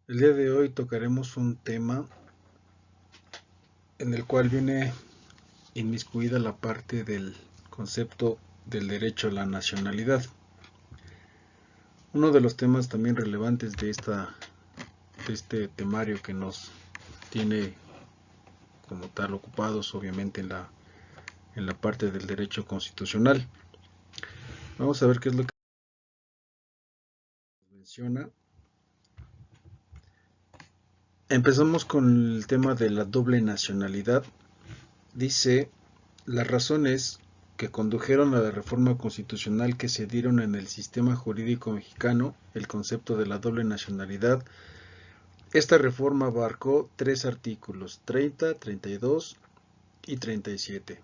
El día de hoy tocaremos un tema en el cual viene inmiscuida la parte del concepto del derecho a la nacionalidad. Uno de los temas también relevantes de este temario que nos tiene como tal ocupados obviamente en la parte del derecho constitucional. Vamos a ver qué es lo que menciona. Empezamos con el tema de la doble nacionalidad. Dice: las razones que condujeron a la reforma constitucional que se dieron en el sistema jurídico mexicano, el concepto de la doble nacionalidad. Esta reforma abarcó 3 artículos: 30, 32 y 37.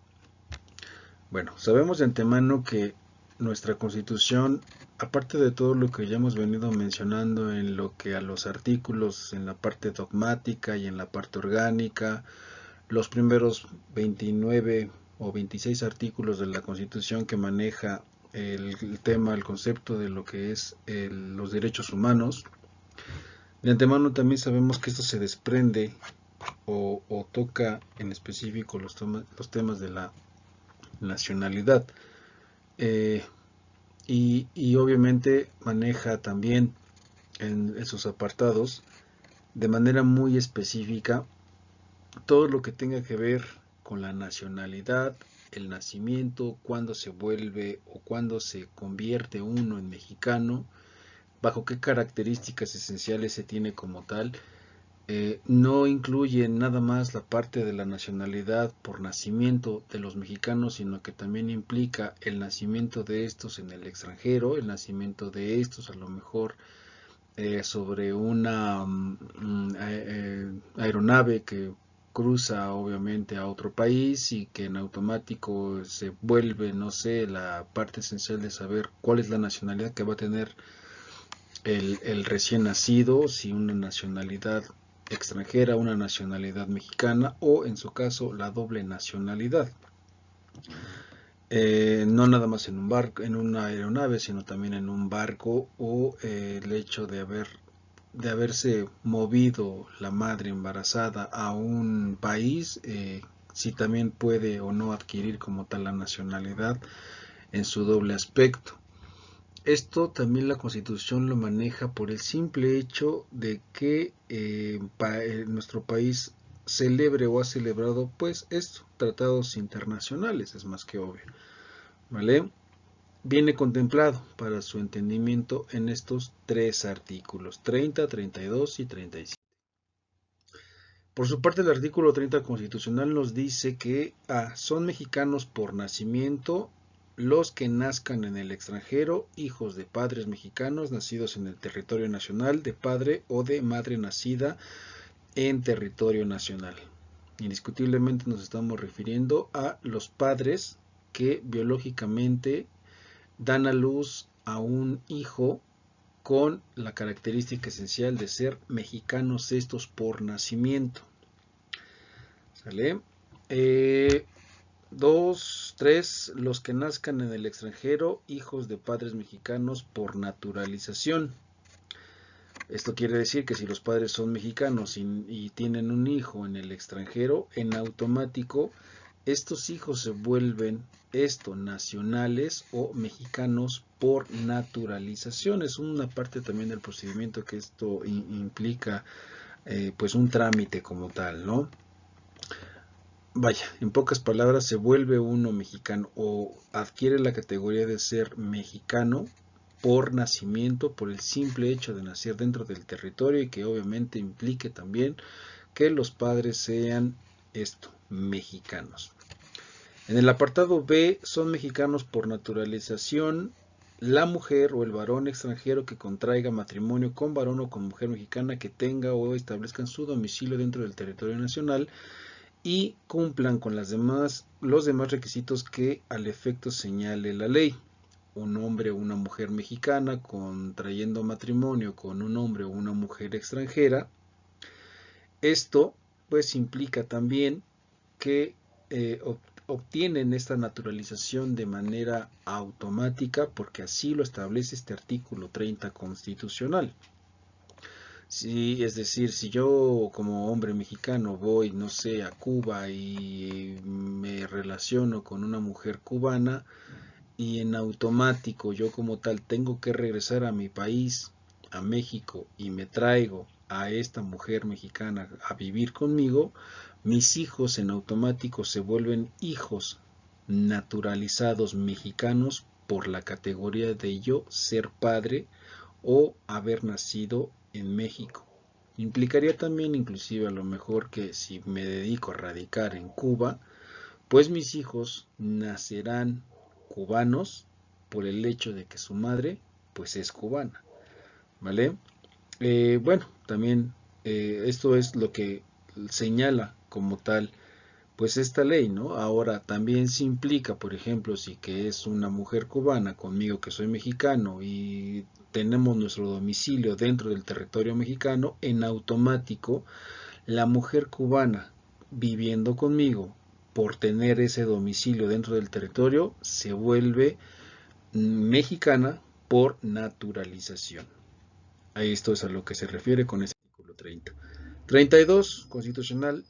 Bueno, sabemos de antemano que nuestra Constitución, aparte de todo lo que ya hemos venido mencionando en lo que a los artículos, en la parte dogmática y en la parte orgánica, los primeros 29 o 26 artículos de la Constitución que maneja el tema, el concepto de lo que es los derechos humanos. De antemano también sabemos que esto se desprende o toca en específico los temas de la nacionalidad. Eh, y obviamente maneja también en esos apartados de manera muy específica todo lo que tenga que ver con la nacionalidad, el nacimiento, cuándo se vuelve o cuándo se convierte uno en mexicano, bajo qué características esenciales se tiene como tal. No incluye nada más la parte de la nacionalidad por nacimiento de los mexicanos, sino que también implica el nacimiento de estos en el extranjero, el nacimiento de estos a lo mejor sobre una aeronave que cruza obviamente a otro país y que en automático se vuelve, no sé, la parte esencial de saber cuál es la nacionalidad que va a tener el recién nacido, si una nacionalidad extranjera, una nacionalidad mexicana o en su caso la doble nacionalidad. No nada más en un barco, en una aeronave, sino también en un barco o el hecho de haberse movido la madre embarazada a un país, si también puede o no adquirir como tal la nacionalidad en su doble aspecto. Esto también la Constitución lo maneja por el simple hecho de que nuestro país celebre o ha celebrado pues esto, tratados internacionales, es más que obvio, ¿vale? Viene contemplado para su entendimiento en estos 3 artículos: 30, 32 y 37. Por su parte, el artículo 30 constitucional nos dice que son mexicanos por nacimiento los que nazcan en el extranjero, hijos de padres mexicanos nacidos en el territorio nacional, de padre o de madre nacida en territorio nacional. Indiscutiblemente nos estamos refiriendo a los padres que biológicamente dan a luz a un hijo con la característica esencial de ser mexicanos estos por nacimiento. ¿Sale? Eh, 2, 3, los que nazcan en el extranjero, hijos de padres mexicanos por naturalización. Esto quiere decir que si los padres son mexicanos y tienen un hijo en el extranjero, en automático estos hijos se vuelven nacionales o mexicanos por naturalización. Es una parte también del procedimiento que esto implica, pues un trámite como tal, ¿no? Vaya, en pocas palabras, se vuelve uno mexicano o adquiere la categoría de ser mexicano por nacimiento, por el simple hecho de nacer dentro del territorio y que obviamente implique también que los padres sean mexicanos. En el apartado B, son mexicanos por naturalización la mujer o el varón extranjero que contraiga matrimonio con varón o con mujer mexicana que tenga o establezcan su domicilio dentro del territorio nacional y cumplan con los demás requisitos que al efecto señale la ley. Un hombre o una mujer mexicana contrayendo matrimonio con un hombre o una mujer extranjera. Esto pues implica también que obtienen esta naturalización de manera automática porque así lo establece este artículo 30 constitucional. Sí, es decir, si yo como hombre mexicano voy, no sé, a Cuba y me relaciono con una mujer cubana y en automático yo como tal tengo que regresar a mi país, a México, y me traigo a esta mujer mexicana a vivir conmigo, mis hijos en automático se vuelven hijos naturalizados mexicanos por la categoría de yo ser padre o haber nacido en México. Implicaría también inclusive a lo mejor que si me dedico a radicar en Cuba, pues mis hijos nacerán cubanos por el hecho de que su madre pues es cubana, ¿vale? Bueno, también esto es lo que señala como tal pues esta ley, ¿no? Ahora también se implica, por ejemplo, si que es una mujer cubana conmigo que soy mexicano y tenemos nuestro domicilio dentro del territorio mexicano, en automático la mujer cubana viviendo conmigo por tener ese domicilio dentro del territorio se vuelve mexicana por naturalización. A esto es a lo que se refiere con este artículo 30. 32 constitucional.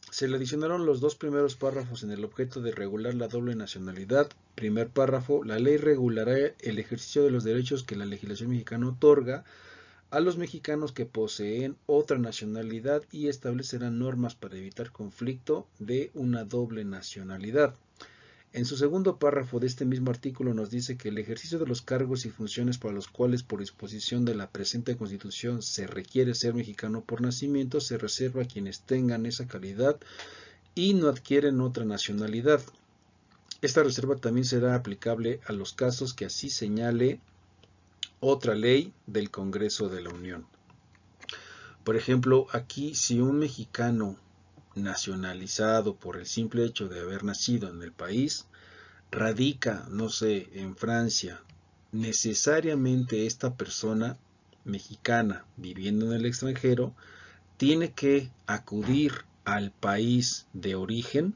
Se le adicionaron los dos primeros párrafos en el objeto de regular la doble nacionalidad. Primer párrafo, la ley regulará el ejercicio de los derechos que la legislación mexicana otorga a los mexicanos que poseen otra nacionalidad y establecerá normas para evitar conflicto de una doble nacionalidad. En su segundo párrafo de este mismo artículo nos dice que el ejercicio de los cargos y funciones para los cuales por disposición de la presente Constitución se requiere ser mexicano por nacimiento se reserva a quienes tengan esa calidad y no adquieren otra nacionalidad. Esta reserva también será aplicable a los casos que así señale otra ley del Congreso de la Unión. Por ejemplo, aquí si un mexicano nacionalizado por el simple hecho de haber nacido en el país radica, no sé, en Francia, necesariamente esta persona mexicana viviendo en el extranjero tiene que acudir al país de origen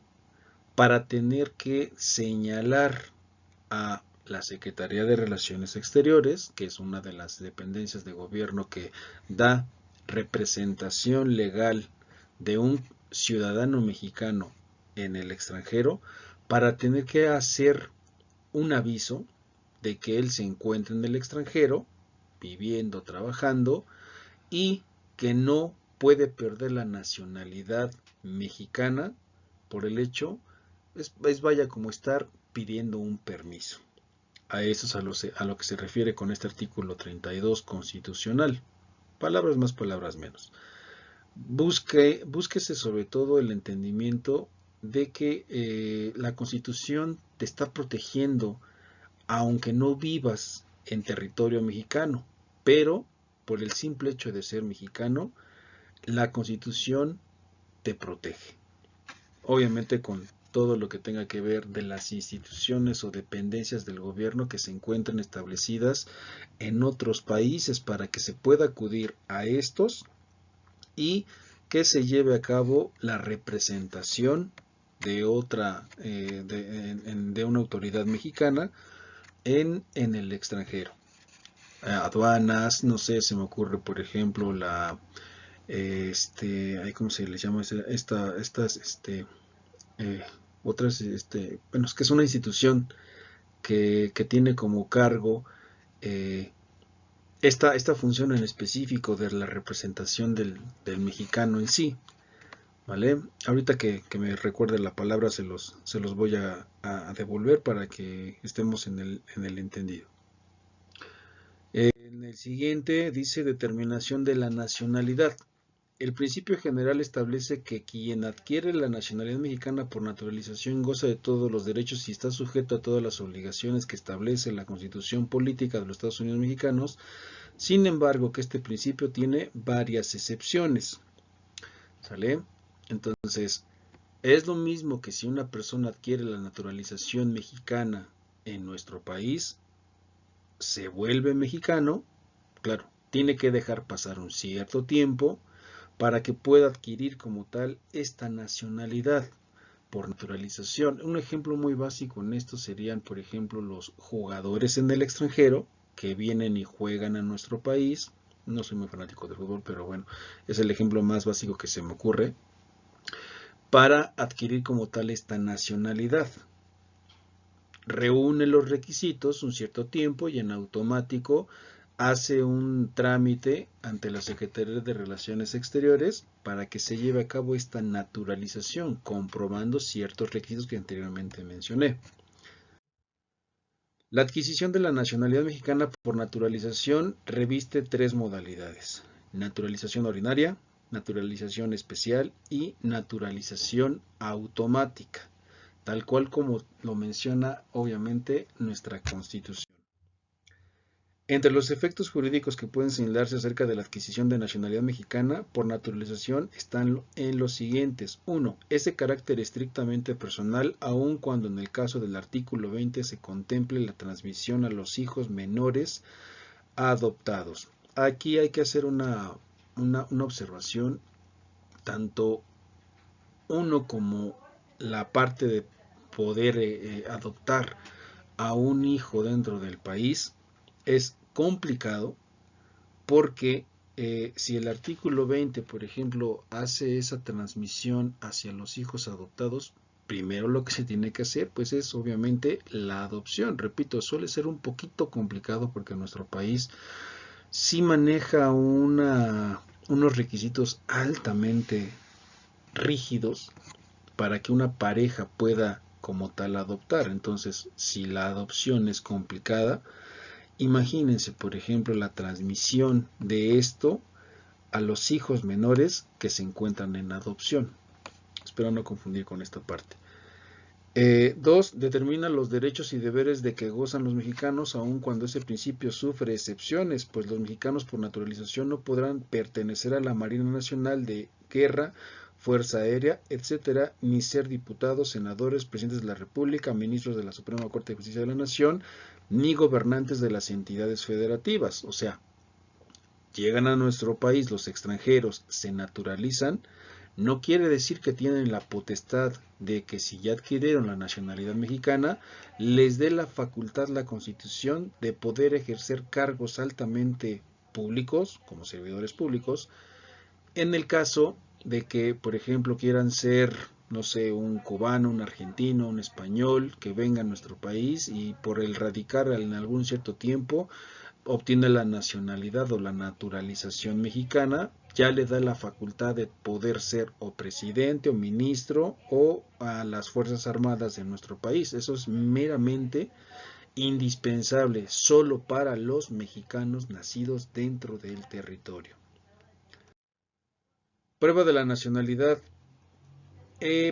para tener que señalar a la Secretaría de Relaciones Exteriores, que es una de las dependencias de gobierno que da representación legal de un ciudadano mexicano en el extranjero, para tener que hacer un aviso de que él se encuentra en el extranjero, viviendo, trabajando, y que no puede perder la nacionalidad mexicana por el hecho, es vaya como estar pidiendo un permiso. A eso es a lo que se refiere con este artículo 32 constitucional. Palabras más, palabras menos. Búsquese sobre todo el entendimiento de que la Constitución te está protegiendo aunque no vivas en territorio mexicano, pero por el simple hecho de ser mexicano, la Constitución te protege. Obviamente con todo lo que tenga que ver de las instituciones o dependencias del gobierno que se encuentran establecidas en otros países para que se pueda acudir a estos y que se lleve a cabo la representación de otra de una autoridad mexicana en el extranjero. Aduanas, no sé, se me ocurre por ejemplo ¿cómo se le llama? Estas, eh, otras, bueno, es que es una institución que tiene como cargo eh, esta función en específico de la representación del mexicano en sí, ¿vale? Ahorita que me recuerde la palabra se los voy a devolver para que estemos en el entendido. En el siguiente dice determinación de la nacionalidad. El principio general establece que quien adquiere la nacionalidad mexicana por naturalización goza de todos los derechos y está sujeto a todas las obligaciones que establece la Constitución Política de los Estados Unidos Mexicanos. Sin embargo, que este principio tiene varias excepciones. ¿Sale? Entonces, es lo mismo que si una persona adquiere la naturalización mexicana en nuestro país, se vuelve mexicano, claro, tiene que dejar pasar un cierto tiempo para que pueda adquirir como tal esta nacionalidad por naturalización. Un ejemplo muy básico en esto serían, por ejemplo, los jugadores en el extranjero que vienen y juegan a nuestro país. No soy muy fanático del fútbol, pero bueno, es el ejemplo más básico que se me ocurre para adquirir como tal esta nacionalidad. Reúne los requisitos un cierto tiempo y en automático hace un trámite ante la Secretaría de Relaciones Exteriores para que se lleve a cabo esta naturalización, comprobando ciertos requisitos que anteriormente mencioné. La adquisición de la nacionalidad mexicana por naturalización reviste tres modalidades: naturalización ordinaria, naturalización especial y naturalización automática, tal cual como lo menciona obviamente nuestra Constitución. Entre los efectos jurídicos que pueden señalarse acerca de la adquisición de nacionalidad mexicana por naturalización están en los siguientes. 1. Es de carácter estrictamente personal, aun cuando en el caso del artículo 20 se contemple la transmisión a los hijos menores adoptados. Aquí hay que hacer una observación, tanto uno como la parte de poder adoptar a un hijo dentro del país es complicado porque si el artículo 20, por ejemplo, hace esa transmisión hacia los hijos adoptados, primero lo que se tiene que hacer pues es obviamente la adopción. Repito, suele ser un poquito complicado porque nuestro país sí maneja unos requisitos altamente rígidos para que una pareja pueda como tal adoptar. Entonces, si la adopción es complicada, imagínense, por ejemplo, la transmisión de esto a los hijos menores que se encuentran en adopción. Espero no confundir con esta parte. 2. Determina los derechos y deberes de que gozan los mexicanos, aun cuando ese principio sufre excepciones, pues los mexicanos por naturalización no podrán pertenecer a la Marina Nacional de Guerra, Fuerza Aérea, etcétera, ni ser diputados, senadores, presidentes de la República, ministros de la Suprema Corte de Justicia de la Nación, ni gobernantes de las entidades federativas. O sea, llegan a nuestro país los extranjeros, se naturalizan, no quiere decir que tienen la potestad de que si ya adquirieron la nacionalidad mexicana, les dé la facultad la Constitución de poder ejercer cargos altamente públicos, como servidores públicos, en el caso de que, por ejemplo, quieran ser, no sé, un cubano, un argentino, un español, que venga a nuestro país y por el radicar en algún cierto tiempo obtiene la nacionalidad o la naturalización mexicana, ya le da la facultad de poder ser o presidente o ministro o a las Fuerzas Armadas de nuestro país. Eso es meramente indispensable solo para los mexicanos nacidos dentro del territorio. Prueba de la nacionalidad.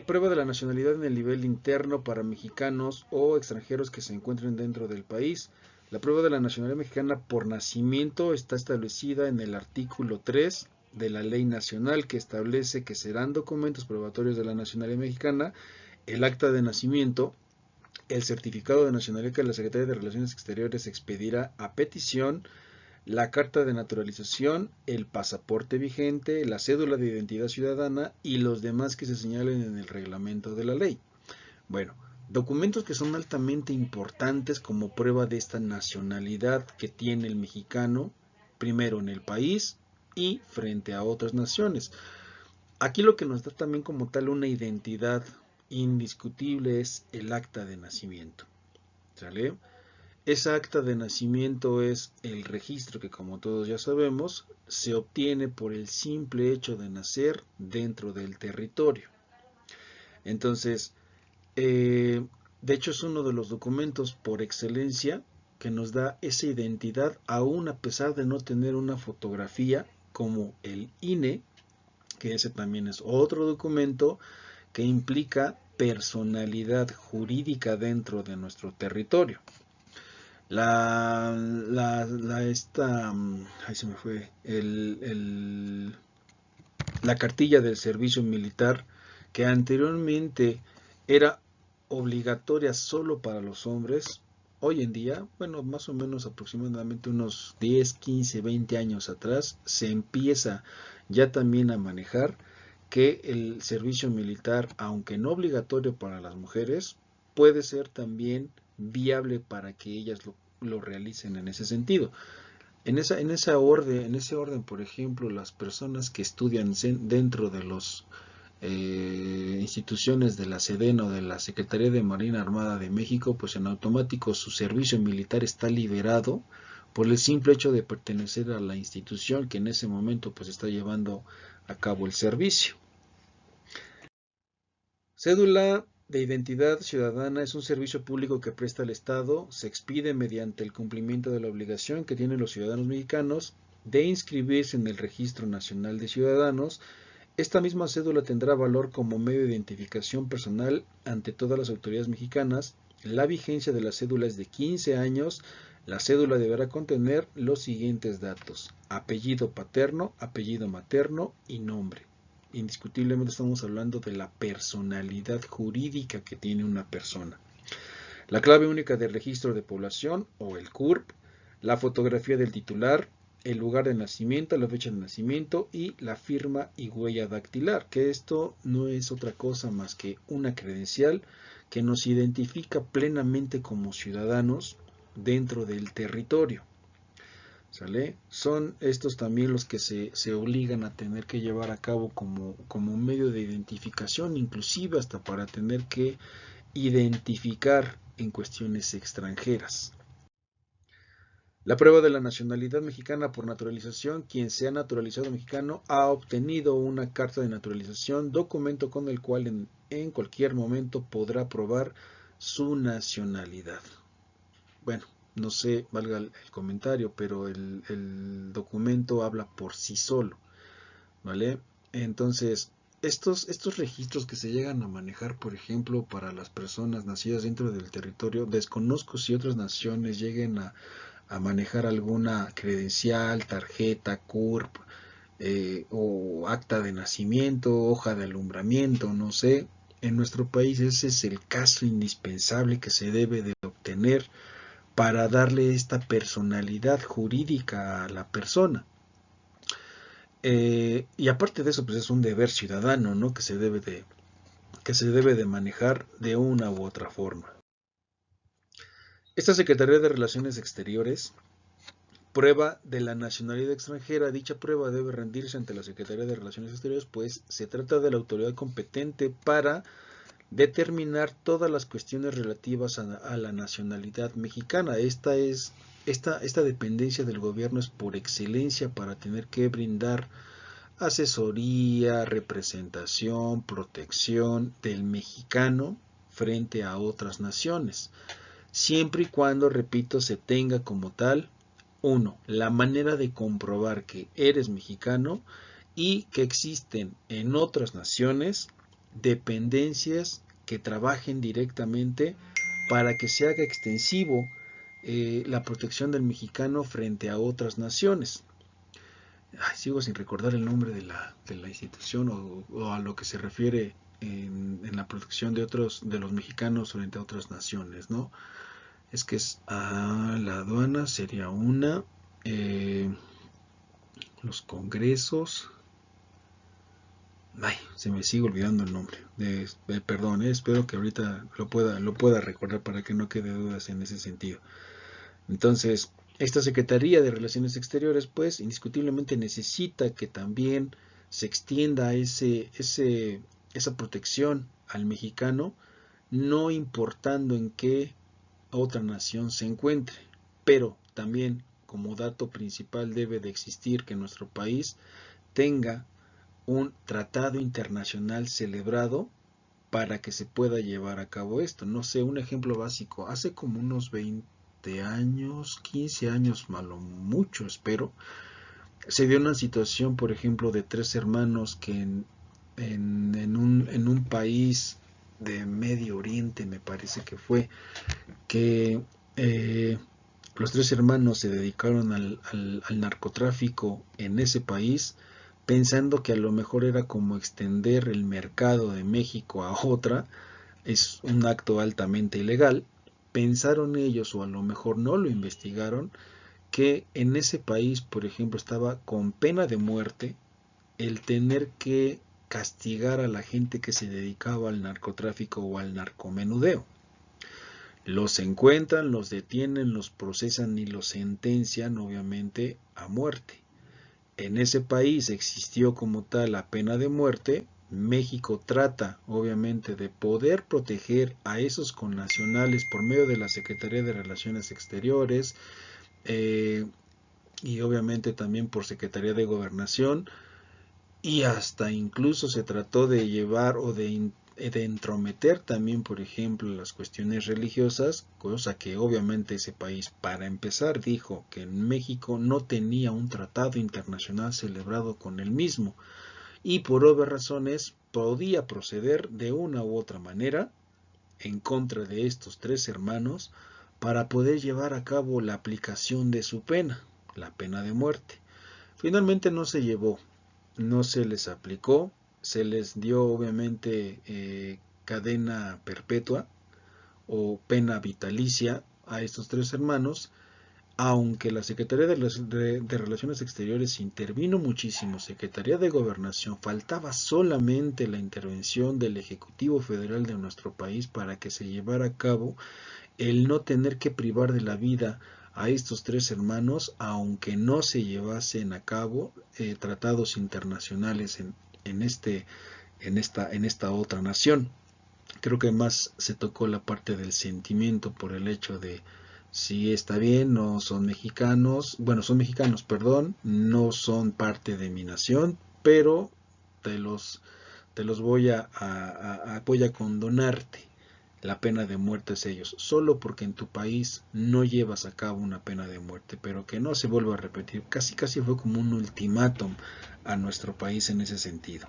Prueba de la nacionalidad en el nivel interno para mexicanos o extranjeros que se encuentren dentro del país. La prueba de la nacionalidad mexicana por nacimiento está establecida en el artículo 3 de la Ley Nacional, que establece que serán documentos probatorios de la nacionalidad mexicana el acta de nacimiento, el certificado de nacionalidad que la Secretaría de Relaciones Exteriores expedirá a petición, la carta de naturalización, el pasaporte vigente, la cédula de identidad ciudadana y los demás que se señalen en el reglamento de la ley. Bueno, documentos que son altamente importantes como prueba de esta nacionalidad que tiene el mexicano, primero en el país y frente a otras naciones. Aquí lo que nos da también como tal una identidad indiscutible es el acta de nacimiento. ¿Sale? Esa acta de nacimiento es el registro que, como todos ya sabemos, se obtiene por el simple hecho de nacer dentro del territorio. Entonces, de hecho es uno de los documentos por excelencia que nos da esa identidad, aún a pesar de no tener una fotografía como el INE, que ese también es otro documento que implica personalidad jurídica dentro de nuestro territorio. Ahí se me fue, la cartilla del servicio militar, que anteriormente era obligatoria solo para los hombres, hoy en día, bueno, más o menos aproximadamente unos 10, 15, 20 años atrás, se empieza ya también a manejar que el servicio militar, aunque no obligatorio para las mujeres, puede ser también viable para que ellas lo realicen en ese sentido. En ese orden, por ejemplo, las personas que estudian dentro de los instituciones de la Sedena o de la Secretaría de Marina Armada de México, pues en automático su servicio militar está liberado por el simple hecho de pertenecer a la institución que en ese momento pues está llevando a cabo el servicio. Cédula de identidad ciudadana es un servicio público que presta el Estado, se expide mediante el cumplimiento de la obligación que tienen los ciudadanos mexicanos de inscribirse en el Registro Nacional de Ciudadanos. Esta misma cédula tendrá valor como medio de identificación personal ante todas las autoridades mexicanas. La vigencia de la cédula es de 15 años. La cédula deberá contener los siguientes datos: apellido paterno, apellido materno y nombre. Indiscutiblemente estamos hablando de la personalidad jurídica que tiene una persona. La clave única del registro de población o el CURP, la fotografía del titular, el lugar de nacimiento, la fecha de nacimiento y la firma y huella dactilar, que esto no es otra cosa más que una credencial que nos identifica plenamente como ciudadanos dentro del territorio. ¿Sale? Son estos también los que se obligan a tener que llevar a cabo como medio de identificación, inclusive hasta para tener que identificar en cuestiones extranjeras. La prueba de la nacionalidad mexicana por naturalización. Quien sea naturalizado mexicano ha obtenido una carta de naturalización, documento con el cual en cualquier momento podrá probar su nacionalidad. Bueno, no sé, valga el comentario, pero el documento habla por sí solo, ¿vale? Entonces, estos registros que se llegan a manejar, por ejemplo, para las personas nacidas dentro del territorio, desconozco si otras naciones lleguen a manejar alguna credencial, tarjeta, CURP, o acta de nacimiento, hoja de alumbramiento, no sé. En nuestro país ese es el caso indispensable que se debe de obtener para darle esta personalidad jurídica a la persona. Y aparte de eso, pues es un deber ciudadano, ¿no? Que se debe de manejar de una u otra forma. Esta Secretaría de Relaciones Exteriores, prueba de la nacionalidad extranjera. Dicha prueba debe rendirse ante la Secretaría de Relaciones Exteriores, pues se trata de la autoridad competente para determinar todas las cuestiones relativas a la nacionalidad mexicana. Esta dependencia del gobierno es por excelencia para tener que brindar asesoría, representación, protección del mexicano frente a otras naciones, siempre y cuando, repito, se tenga como tal, uno, la manera de comprobar que eres mexicano y que existen en otras naciones dependencias que trabajen directamente para que se haga extensivo la protección del mexicano frente a otras naciones. Ay, sigo sin recordar el nombre de la institución o a lo que se refiere en la protección de los mexicanos frente a otras naciones, ¿no? Es que la aduana sería una, los congresos. Ay, se me sigue olvidando el nombre. Perdón, espero que ahorita lo pueda recordar para que no quede dudas en ese sentido. Entonces, esta Secretaría de Relaciones Exteriores, pues, indiscutiblemente necesita que también se extienda esa protección al mexicano, no importando en qué otra nación se encuentre. Pero también, como dato principal, debe de existir que nuestro país tenga un tratado internacional celebrado para que se pueda llevar a cabo esto. No sé, un ejemplo básico, hace como unos 20 años, 15 años, malo mucho espero, se dio una situación, por ejemplo, de tres hermanos que en un país de Medio Oriente, me parece que fue, que los tres hermanos se dedicaron al narcotráfico en ese país, pensando que a lo mejor era como extender el mercado de México a otra. Es un acto altamente ilegal. Pensaron ellos, o a lo mejor no lo investigaron, que en ese país, por ejemplo, estaba con pena de muerte el tener que castigar a la gente que se dedicaba al narcotráfico o al narcomenudeo. Los encuentran, los detienen, los procesan y los sentencian, obviamente, a muerte. En ese país existió como tal la pena de muerte. México trata, obviamente, de poder proteger a esos connacionales por medio de la Secretaría de Relaciones Exteriores, eh, y obviamente también por Secretaría de Gobernación, y hasta incluso se trató de llevar o de entrometer también, por ejemplo, las cuestiones religiosas, cosa que obviamente ese país, para empezar, dijo que en México no tenía un tratado internacional celebrado con el mismo, y por obvias razones podía proceder de una u otra manera en contra de estos tres hermanos para poder llevar a cabo la aplicación de su pena, la pena de muerte. Finalmente no se llevó, no se les aplicó, se les dio obviamente cadena perpetua o pena vitalicia a estos tres hermanos, aunque la Secretaría de Relaciones Exteriores intervino muchísimo, Secretaría de Gobernación, faltaba solamente la intervención del Ejecutivo Federal de nuestro país para que se llevara a cabo el no tener que privar de la vida a estos tres hermanos, aunque no se llevasen a cabo tratados internacionales en esta otra nación. Creo que más se tocó la parte del sentimiento por el hecho de si está bien, no son mexicanos, bueno, son mexicanos, perdón, no son parte de mi nación, pero te los, te los voy a condonarte la pena de muerte a ellos, solo porque en tu país no llevas a cabo una pena de muerte, pero que no se vuelva a repetir. Casi casi fue como un ultimátum a nuestro país en ese sentido.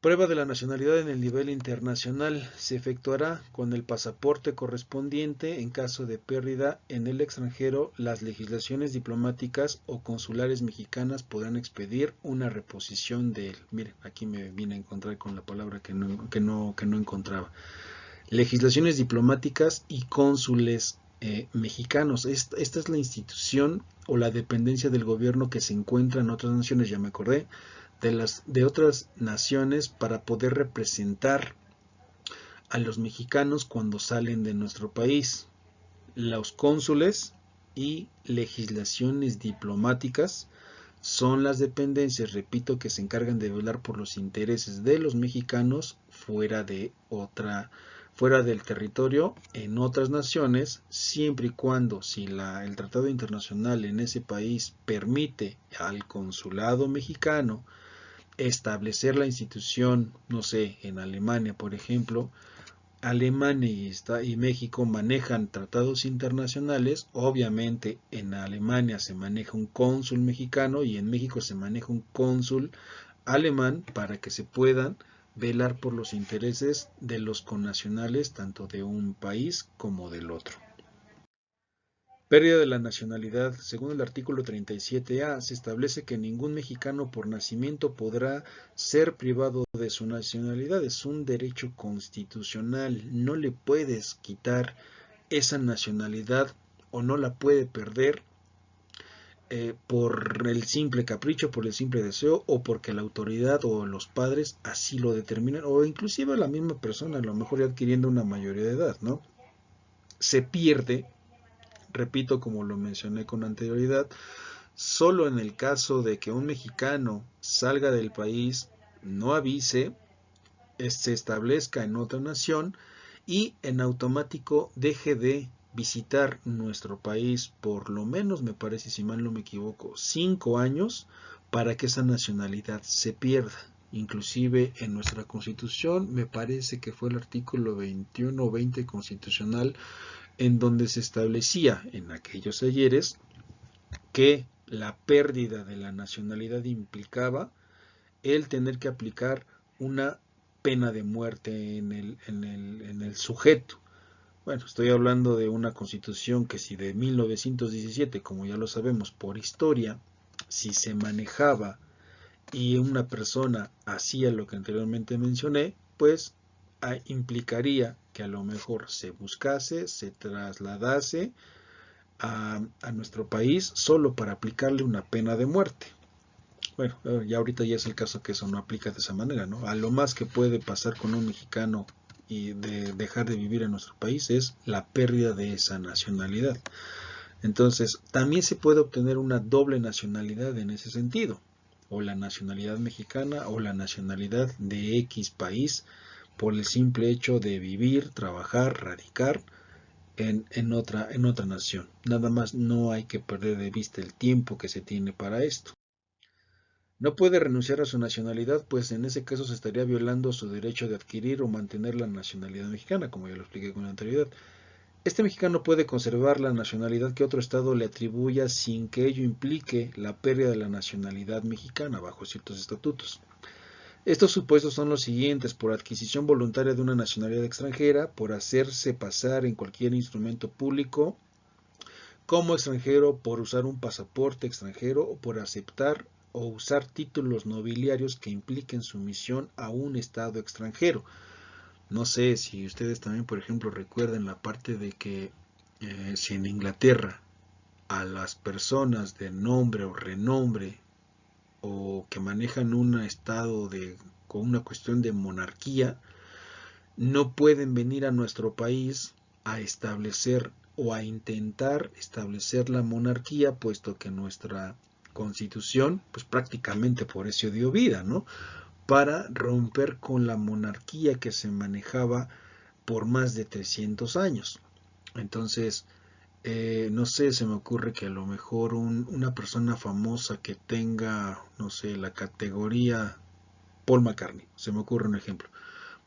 Prueba de la nacionalidad en el nivel internacional se efectuará con el pasaporte correspondiente en caso de pérdida en el extranjero. Las legislaciones diplomáticas o consulares mexicanas podrán expedir una reposición de él. Miren, aquí me vine a encontrar con la palabra que no encontraba. Legislaciones diplomáticas y cónsules mexicanos. Esta es la institución o la dependencia del gobierno que se encuentra en otras naciones, ya me acordé, de otras naciones para poder representar a los mexicanos cuando salen de nuestro país. Los cónsules y legislaciones diplomáticas son las dependencias, repito, que se encargan de velar por los intereses de los mexicanos fuera del territorio en otras naciones, siempre y cuando si el tratado internacional en ese país permite al consulado mexicano establecer la institución, no sé, en Alemania, por ejemplo. Alemania y México manejan tratados internacionales. Obviamente en Alemania se maneja un cónsul mexicano y en México se maneja un cónsul alemán para que se puedan velar por los intereses de los connacionales tanto de un país como del otro. Pérdida de la nacionalidad. Según el artículo 37A, se establece que ningún mexicano por nacimiento podrá ser privado de su nacionalidad. Es un derecho constitucional. No le puedes quitar esa nacionalidad o no la puede perder por el simple capricho, por el simple deseo o porque la autoridad o los padres así lo determinan o inclusive la misma persona, a lo mejor ya adquiriendo una mayoría de edad, ¿no? Se pierde, repito, como lo mencioné con anterioridad, solo en el caso de que un mexicano salga del país, no avise, se establezca en otra nación y en automático deje de visitar nuestro país por lo menos, me parece, si mal no me equivoco, 5 años para que esa nacionalidad se pierda. Inclusive en nuestra constitución, me parece que fue el artículo 21 o 20 constitucional, en donde se establecía en aquellos ayeres que la pérdida de la nacionalidad implicaba el tener que aplicar una pena de muerte en el sujeto. Bueno, estoy hablando de una constitución que si de 1917, como ya lo sabemos por historia, si se manejaba y una persona hacía lo que anteriormente mencioné, pues implicaría que a lo mejor se buscase, se trasladase a nuestro país solo para aplicarle una pena de muerte. Bueno, ya ahorita ya es el caso que eso no aplica de esa manera, ¿no? A lo más que puede pasar con un mexicano y de dejar de vivir en nuestro país es la pérdida de esa nacionalidad. Entonces, también se puede obtener una doble nacionalidad en ese sentido, o la nacionalidad mexicana o la nacionalidad de X país por el simple hecho de vivir, trabajar, radicar en otra nación. Nada más no hay que perder de vista el tiempo que se tiene para esto. No puede renunciar a su nacionalidad, pues en ese caso se estaría violando su derecho de adquirir o mantener la nacionalidad mexicana, como ya lo expliqué con anterioridad. Este mexicano puede conservar la nacionalidad que otro estado le atribuya sin que ello implique la pérdida de la nacionalidad mexicana bajo ciertos estatutos. Estos supuestos son los siguientes: por adquisición voluntaria de una nacionalidad extranjera, por hacerse pasar en cualquier instrumento público como extranjero, por usar un pasaporte extranjero o por aceptar o usar títulos nobiliarios que impliquen sumisión a un estado extranjero. No sé si ustedes también, por ejemplo, recuerden la parte de que si en Inglaterra a las personas de nombre o renombre o que manejan un estado con una cuestión de monarquía, no pueden venir a nuestro país a establecer o a intentar establecer la monarquía, puesto que nuestra constitución, pues prácticamente por eso dio vida, ¿no? Para romper con la monarquía que se manejaba por más de 300 años. Entonces, no sé, se me ocurre que a lo mejor una persona famosa que tenga, no sé, la categoría Paul McCartney, se me ocurre un ejemplo.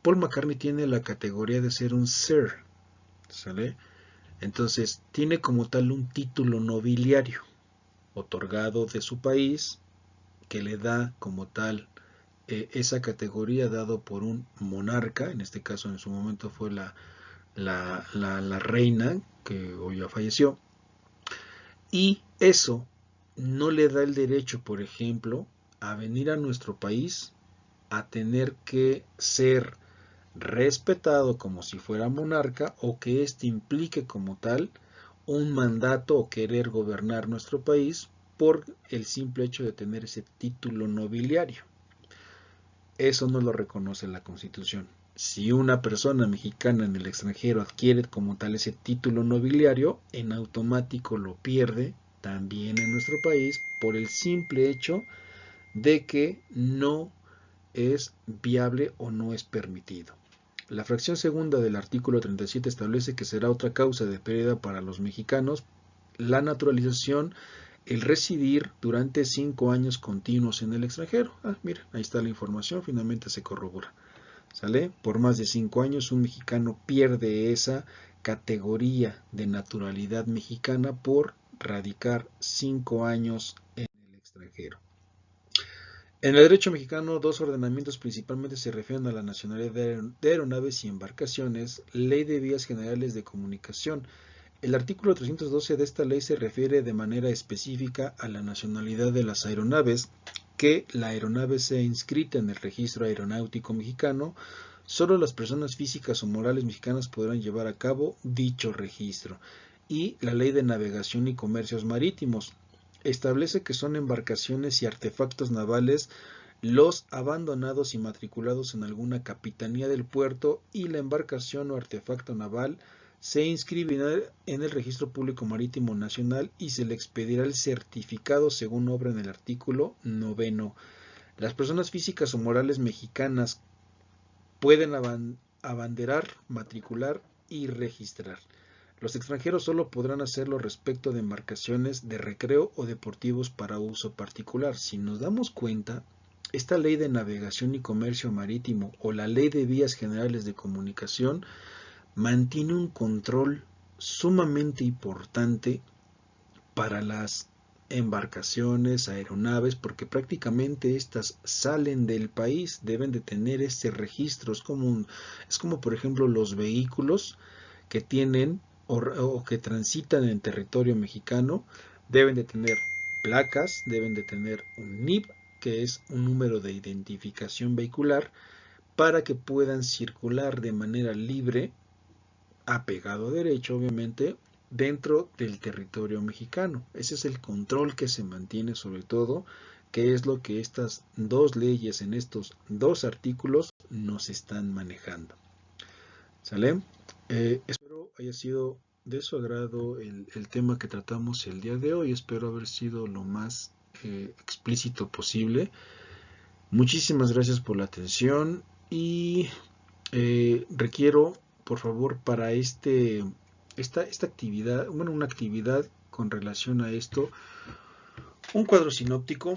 Paul McCartney tiene la categoría de ser un Sir, ¿sale? Entonces, tiene como tal un título nobiliario otorgado de su país que le da como tal esa categoría dado por un monarca, en este caso en su momento fue la reina que hoy ya falleció, y eso no le da el derecho, por ejemplo, a venir a nuestro país a tener que ser respetado como si fuera monarca o que éste implique como tal un mandato o querer gobernar nuestro país por el simple hecho de tener ese título nobiliario. Eso no lo reconoce la Constitución. Si una persona mexicana en el extranjero adquiere como tal ese título nobiliario, en automático lo pierde también en nuestro país por el simple hecho de que no es viable o no es permitido. La fracción segunda del artículo 37 establece que será otra causa de pérdida para los mexicanos la naturalización, el residir durante 5 años continuos en el extranjero. Miren, ahí está la información, finalmente se corrobora. ¿Sale? Por más de 5 años un mexicano pierde esa categoría de naturalidad mexicana por radicar 5 años en el extranjero. En el derecho mexicano, dos ordenamientos principalmente se refieren a la nacionalidad de aeronaves y embarcaciones, Ley de Vías Generales de Comunicación. El artículo 312 de esta ley se refiere de manera específica a la nacionalidad de las aeronaves, que la aeronave sea inscrita en el registro aeronáutico mexicano. Solo las personas físicas o morales mexicanas podrán llevar a cabo dicho registro. Y la Ley de Navegación y Comercios Marítimos establece que son embarcaciones y artefactos navales los abandonados y matriculados en alguna capitanía del puerto, y la embarcación o artefacto naval se inscribirá en el Registro Público Marítimo Nacional y se le expedirá el certificado según obra en el artículo 9. Las personas físicas o morales mexicanas pueden abanderar, matricular y registrar. Los extranjeros solo podrán hacerlo respecto de embarcaciones de recreo o deportivos para uso particular. Si nos damos cuenta, esta Ley de Navegación y Comercio Marítimo o la Ley de Vías Generales de Comunicación mantiene un control sumamente importante para las embarcaciones, aeronaves, porque prácticamente estas salen del país, deben de tener este registro. Es como por ejemplo los vehículos que tienen o que transitan en territorio mexicano, deben de tener placas, deben de tener un NIP, que es un número de identificación vehicular, para que puedan circular de manera libre, apegado a derecho obviamente, dentro del territorio mexicano. Ese es el control que se mantiene, sobre todo, que es lo que estas dos leyes en estos dos artículos nos están manejando. ¿Sale? Espero haya sido de su agrado el tema que tratamos el día de hoy. Espero haber sido lo más explícito posible. Muchísimas gracias por la atención y requiero, por favor, para esta actividad, bueno, una actividad con relación a esto, un cuadro sinóptico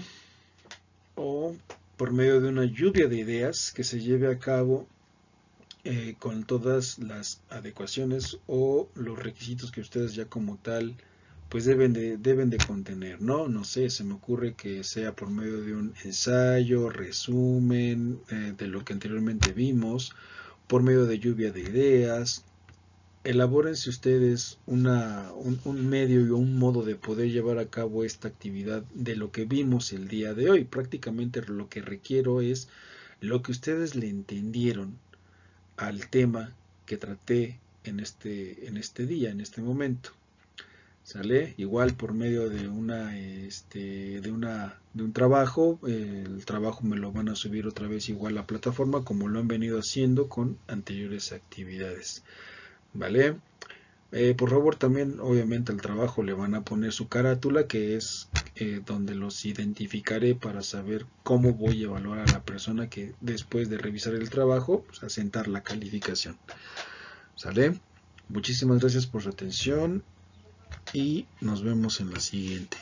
o por medio de una lluvia de ideas que se lleve a cabo con todas las adecuaciones o los requisitos que ustedes ya como tal pues deben de contener, ¿no? No sé, se me ocurre que sea por medio de un ensayo, resumen de lo que anteriormente vimos, por medio de lluvia de ideas. Elabórense ustedes un medio y un modo de poder llevar a cabo esta actividad de lo que vimos el día de hoy. Prácticamente lo que requiero es lo que ustedes le entendieron al tema que traté en este día, en este momento. ¿Sale? Igual por medio de de un trabajo, el trabajo me lo van a subir otra vez igual a la plataforma como lo han venido haciendo con anteriores actividades. ¿Vale? Por favor también obviamente al trabajo le van a poner su carátula que es donde los identificaré para saber cómo voy a evaluar a la persona que después de revisar el trabajo pues, asentar la calificación. ¿Sale? Muchísimas gracias por su atención y nos vemos en la siguiente.